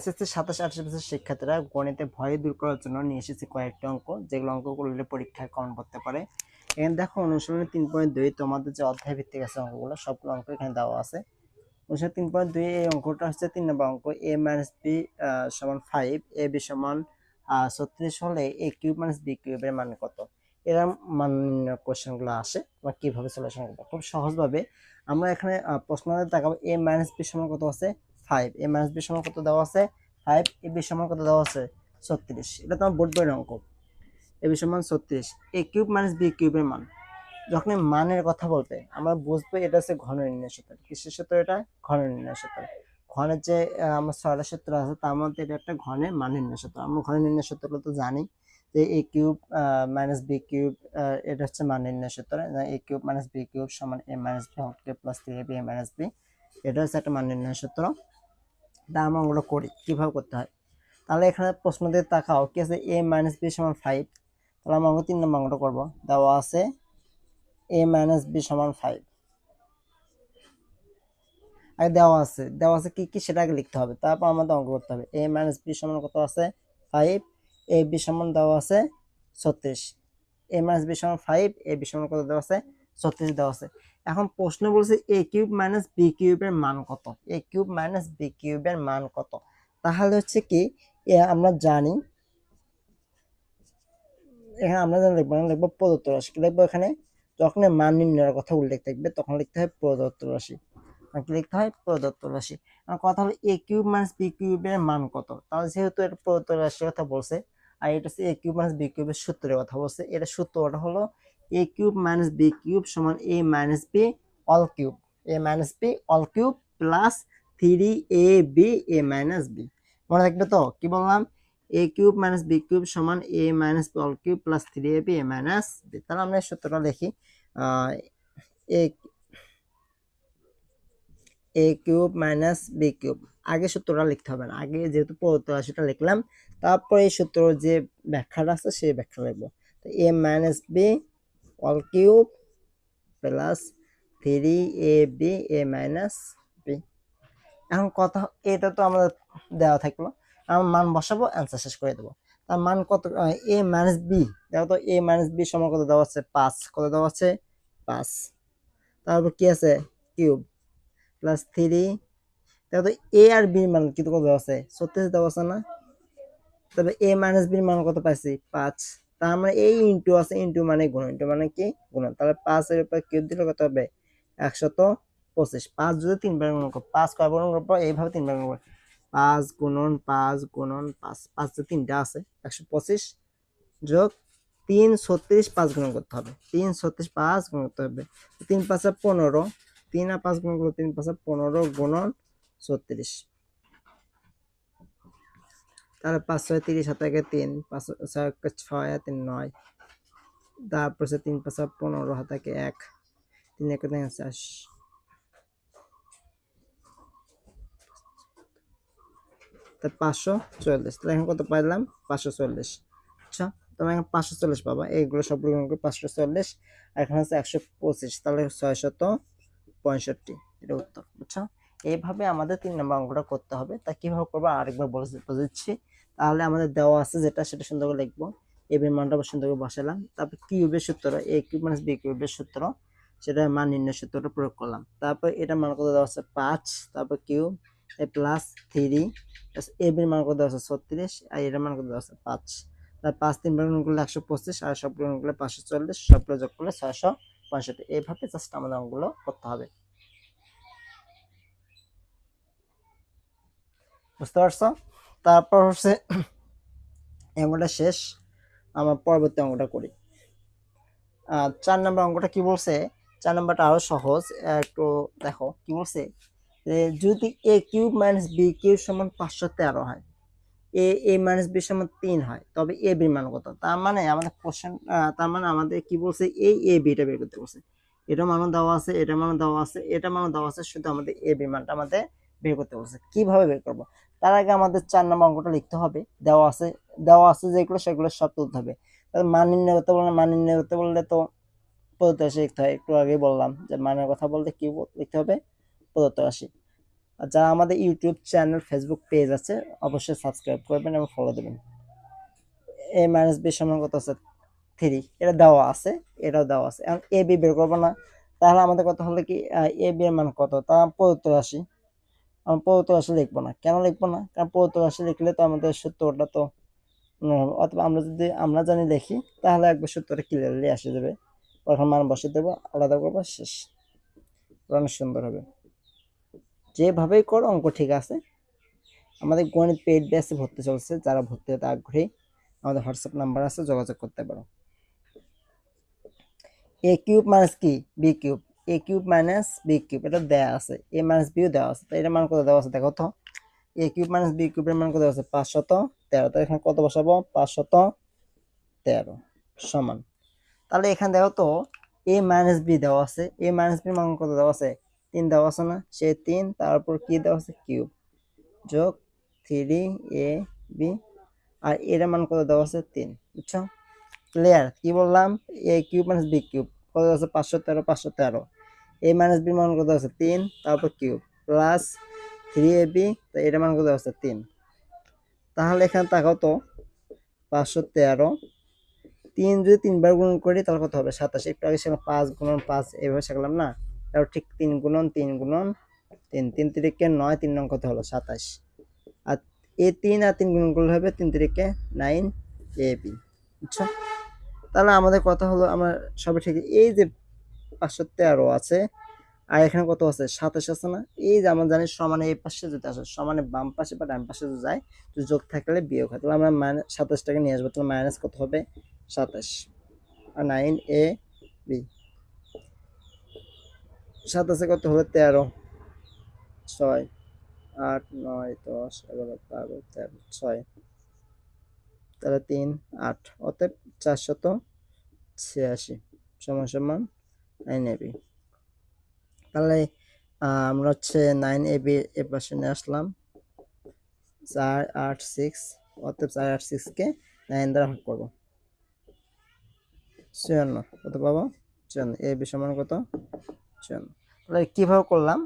SSC 27-28 বছর শিক্ষার্থীরা গণিতে ভয় দূর করার জন্য নিয়ে এসেছি কয়েকটি অঙ্ক, যেগুলো অঙ্ক করলে পরীক্ষায় কমন করতে পারে। এখানে দেখো অনুশীলনী 3.2 তোমাদের যে অধ্যায় ভিত্তিক আছে অঙ্কগুলো সবগুলো অঙ্ক এখানে দেওয়া আছে। অনুশীলনী 3.2 এই অঙ্কটা হচ্ছে 3 নম্বর অঙ্ক, a মাইনাস b সমান 5, a b সমান 36 হলে a কিউব মাইনাস b কিউবের মান কত? এরা মান কোশ্চেন গুলো আসে, তোমার কিভাবে সলিউশন করবে খুব সহজভাবে। আমরা এখানে প্রশ্নতে তাকাবো, a মাইনাস b সমান কত আছে 5, a মাইনাস b সমান কত দেওয়া আছে 5, a b সমান কত দেওয়া আছে 36। এটা তোমার বোর্ড বইয়ের অঙ্ক। a b সমান 36, a কিউব মাইনাস b কিউবের মান। যখন মানের কথা বলতে আমরা বুঝবো এটা হচ্ছে ঘন নির্ণয় সূত্র। কিসের সূত্র? এটা ঘন নির্ণয় সূত্র। ঘনের যে আমার 6টা সূত্র আছে তার মধ্যে এটা একটা ঘনের মান নির্ণয় সূত্র। আমরা ঘন নির্ণয় সূত্রগুলো তো জানি যে a cube minus b cube, এটা হচ্ছে মান নির্ণয় সূত্র। a কিউব মাইনাস b কিউব সমান a minus b whole cube plus 3ab a minus b, এটা হচ্ছে একটা মান নির্ণয় সূত্র। তা আমরা ওগুলো করি কিভাবে করতে হয়। তাহলে এখানে প্রশ্ন দিয়ে তাকাও, কি আছে a মাইনাস b সমান 5। তাহলে আমরা 3 নম্বর অঙ্কটা করবো। দেওয়া আছে a মাইনাস b সমান 5। আগে দেওয়া আছে কি কি সেটা আগে লিখতে হবে, তারপর আমাদের অঙ্ক করতে হবে। a মাইনাস b সমান কত আছে 5, a b সমান দেওয়া আছে 36। a মাইনাস b সমান 5, a b সমান কত দেওয়া আছে 36 দেওয়া আছে। এখন প্রশ্ন বলছে a কিউব মাইনাস b কিউবের মান কত? a কিউব মাইনাস b কিউবের মান কত? তাহলে হচ্ছে কি আমরা জানি, এখানে আমরা লিখবো প্রদত্ত রাশি। কি লিখবো এখানে? যখন মান নির্ণয়ের কথা উল্লেখ থাকবে তখন লিখতে হয় প্রদত্ত রাশি। লিখতে হয় প্রদত্ত রাশি। কথা হলো a কিউব মাইনাস b কিউবের মান কত? তাহলে যেহেতু এটা প্রদত্ত রাশির কথা বলছে আর এটা হচ্ছে a কিউব মাইনাস b কিউবের সূত্রের কথা বলছে, এটা সূত্রটা হলো a কিউব মাইনাস b কিউব সমান a minus b all cube, a minus b all cube plus 3ab a minus b। মনে রাখবে তো কি বললাম? a কিউব মাইনাস b কিউব সমান a minus b all cube plus 3ab a minus b। তাহলে আমরা সূত্রটা লিখি, a cube minus b cube. আগে সূত্রটা লিখতে হবে না, আগে যেহেতু প্রদত্ত রাশিটা লিখলাম, তারপরে এই সূত্র যে ব্যাখ্যাটা আছে সেই ব্যাখ্যা লিখবো। তো a minus b all cube plus 3ab a minus b। এখন কথা, এটা তো আমাদের দেওয়া থাকলো, আমরা মান বসাবো, অ্যান্সার শেষ করে দেবো। তার মান কত? a মাইনাস b, দেখো তো a মাইনাস b সমান কত দেওয়া আছে 5, কত দেওয়া আছে 5। তারপর কি আছে কিউব প্লাস 3, দেখো তো a আর b এর মান কিন্তু কত দেওয়া আছে 36 দেওয়া আছে না? তবে a মাইনাস b এর মান কত পাইছি 5। তার মানে এই ইনটু আছে, ইনটু মানে গুণ, ইনটু মানে কি গুণন। তাহলে 5 এর উপর কিউব দিলে কত হবে 125। 5 যদি 3 বার গুণ করব, 5 কয় বার গুণ করব? এইভাবে 3 বার গুণ করব, 5 গুণন 5 গুণন 5, 5 যে তিনটা আছে 125 যোগ 3 36, 5 গুণ করতে হবে, 3 36 5 গুণ করতে হবে। 3 5 15, 3 আর 5 গুণ করলে 3 5 15 গুণন 36। তাহলে 5 6 30, 7 1 3, 5 6 6 3 9, তারপর 3 5 15, হাতে 1, 3 1 4, তা 540। তাহলে এখন কত পাইলাম 540। আচ্ছা, তোমরা এখন 540 পাবা, এইগুলো সবগুলো 540, আর এখানে আছে 125, তাহলে 665, এটা উত্তর। বুঝছো? এইভাবে আমাদের 3 নম্বর অঙ্কটা করতে হবে। তা কিভাবে করবো আরেকবার বুঝাচ্ছি। তাহলে আমাদের দেওয়া আছে যেটা, সেটা সুন্দর করে লিখবো, a এর মানটা সুন্দর করে বসালাম, তারপর কিউবের সূত্র a কিউব মাইনাস b কিউবের সূত্র, সেটা মান নির্ণয় সূত্রটা প্রয়োগ করলাম। তারপর এটা মান কত দেওয়া আছে 5, তারপর কিউব প্লাস 3, a এর মান কত দেওয়া আছে 36, আর এর মান কত দেওয়া আছে 5। তার 5 3 বার গুণ করলে 125, আর সবগুলো গুণ করলে 540, সবগুলো যোগ করলে 665। এইভাবে জাস্ট আমাদের অঙ্কগুলো করতে হবে। বুঝতে পারছো? তারপর হচ্ছে অঙ্কটা শেষ, আমার পরবর্তী অঙ্কটা করি। 4 নম্বর অঙ্কটা কি বলছে? 4 নম্বরটা আরো সহজ, একটু দেখো কি বলছে। যদি a কিউব মাইনাস b কিউব সমান 513 হয়, a মাইনাস b সমান 3 হয়, তবে a b মান কত? তার মানে আমাদের কোশ্চেন, তার মানে আমাদের কি বলছে, এই a b টা বের করতে বলছে। এটা মানও দেওয়া আছে, এটা মানও দেওয়া আছে, এটা মানও দেওয়া আছে, শুধু আমাদের a b মানটা আমাদের বের করতে বলছে। কিভাবে বের করব? তার আগে আমাদের 4 নম্বর অঙ্কটা লিখতে হবে। দেওয়া আছে যেগুলো সেগুলো সব তুলতে হবে। তাহলে মান নির্ণয় করতে বললে, মান নির্ণয় করতে বললে তো প্রদত্ত রাশি লিখতে হয়। একটু আগে বললাম যে মানের কথা বলতে কি লিখতে হবে, প্রদত্ত রাশি। আর যারা আমাদের ইউটিউব চ্যানেল ফেসবুক পেজ আছে অবশ্যই সাবস্ক্রাইব করবেন এবং ফলো দেবেন। এ মাইনাস বি সমান কত আছে 3, এটা দেওয়া আছে, এটাও দেওয়া আছে। এখন এ বি বের করবো না, তাহলে আমাদের কথা হলো কি এ বি এর মান কত, তা প্রদত্ত রাশি। আমরা প্রদত্ত রাশি লিখবো না, কেন লিখবো না, কারণ প্রদত্ত রাশি লিখলে তো আমাদের সূত্রটা তো অথবা আমরা যদি আমরা জানি দেখি তাহলে একবার সূত্রটা ক্লিয়ারলি আসে যাবে। তখন মান বসে দেবো, আলাদা করবো, শেষ। অনেক সুন্দর হবে, যেভাবেই করো অঙ্ক ঠিক আছে। আমাদের গণিত পেইড ব্যাচে ভর্তি চলছে, যারা ভর্তি হতে আগ্রহী আমাদের হোয়াটসঅ্যাপ নাম্বার আছে, যোগাযোগ করতে পারো। এ কিউব মাইনাস কি বি কিউব, এ কিউব মাইনাস বি কিউব এটা দেওয়া আছে, এ মাইনাস বিও দেওয়া আছে, তো এটার মান কত দেওয়া আছে দেখো তো। এ কিউব মাইনাস বি কিউবের মান কত আছে 513, তো এখানে কত বসাবো 513 সমান। তাহলে এখানে দেখো তো এ মাইনাস বি দেওয়া আছে, এ মাইনাস বি মান কত দেওয়া আছে 3 দেওয়া আছে না, সে 3, তারপর কি দেওয়া আছে কিউব যোগ 3 এ বি, আর এর মান কত দেওয়া আছে 3, বুঝছো ক্লিয়ার। কি বললাম, এ কিউব মাইনাস বি কিউব কত আছে 513, এ মাইনাস বি মান কত আছে 3, তারপর কিউব প্লাস 3ab, তো এর মান কত আছে 3। তাহলে এখানে তাকাও তো 513, 3 যদি 3 বার গুণন করি তাহলে কত হবে 27। একটু আগে সেখানে 5 গুণন 5 এইভাবে শেখালাম না, তারপর ঠিক 3 গুণন 3 গুণন 3, 3 তিরিকে 9, 3 নং কত হলো 27। আর এ 3 আর 3 গুণন করলে হবে 3 তিরিকে 9ab, বুঝছো। তাহলে আমাদের কথা হলো আমরা সবে ঠিক এই যে 513 আছে, আর এখানে কত আছে 27 আছে না, এই যে আমরা জানি সমানে এই পাশে যদি আসে সমানে বাম পাশে বা ডান পাশে যদি যায় তো যোগ থাকলে বিয়োগ হয়, তাহলে আমরা মাইনাস 27টাকে নিয়ে আসবো, তাহলে মাইনাস কত হবে 27 আর 9ab, 27 কত হলো 13, 6 8 9 10 11 12 13 6, তাহলে 3 8, অতএব 486 সমান সমান 9ab। তাহলে আমরা হচ্ছে 9ab এর পাশে নিয়ে আসলাম 486, অতএব 486কে 9 দ্বারা ভাগ করবো 54, কত পাবো 54, ab সমান কত 54। তাহলে কিভাবে করলাম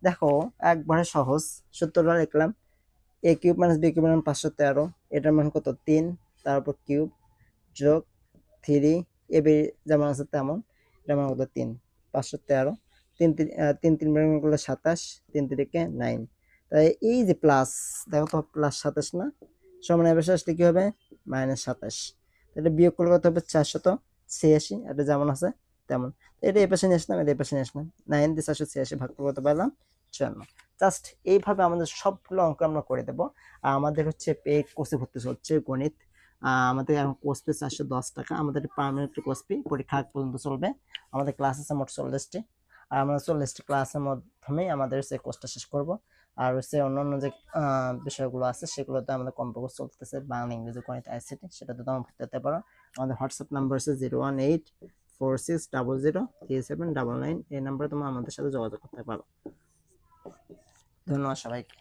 দেখো, একবারে সহজ, সূত্রটা লিখলাম এ কিউব মাইনাস বি কিউব মান 513, এটার মান কত 3, তারপর কিউব যোগ 3 ab যেমন আছে তেমন, এটার মান কত 3, 513, 3 3 বার গুণ করলে 27, 3 তিরিকে 9, তাই এই যে প্লাস দেখো তো প্লাস 27 না, সমান এর পাশে আসলে কি হবে মাইনাস 27, তাহলে বিয়োগ করলে কত হবে 486, এটা যেমন আছে তেমন, এটা এই পাশে নিয়ে আসলাম, এটা এই পাশে নিয়ে আসলাম, 9 দিয়ে 486 ভাগ করে কত পেলাম 54। জাস্ট এইভাবে আমাদের সবগুলো অঙ্ক আমরা করে দেবো। আর আমাদের হচ্ছে পেইড কোর্সে ভর্তি হচ্ছে গণিত, আমাদের এখন কোর্স ফি 410 টাকা, আমাদের পার্মানেন্ট কোর্স ফি পরীক্ষা আগ পর্যন্ত চলবে। আমাদের ক্লাস আছে মোট 40টি, আর আমরা 40টি ক্লাসের মাধ্যমেই আমাদের সেই কোর্সটা শেষ করব। আর হচ্ছে অন্যান্য যে বিষয়গুলো আছে সেগুলোতে আমাদের কম্পো কোর্স চলতেছে, বাংলা ইংরেজি গণিত আইসিটি, সেটাতে তোমরা ভর্তি হতে পারো। আমাদের হোয়াটসঅ্যাপ নাম্বার আছে 01846003799, এই নাম্বারে তোমরা আমাদের সাথে যোগাযোগ করতে পারো। ধন্যবাদ সবাইকে।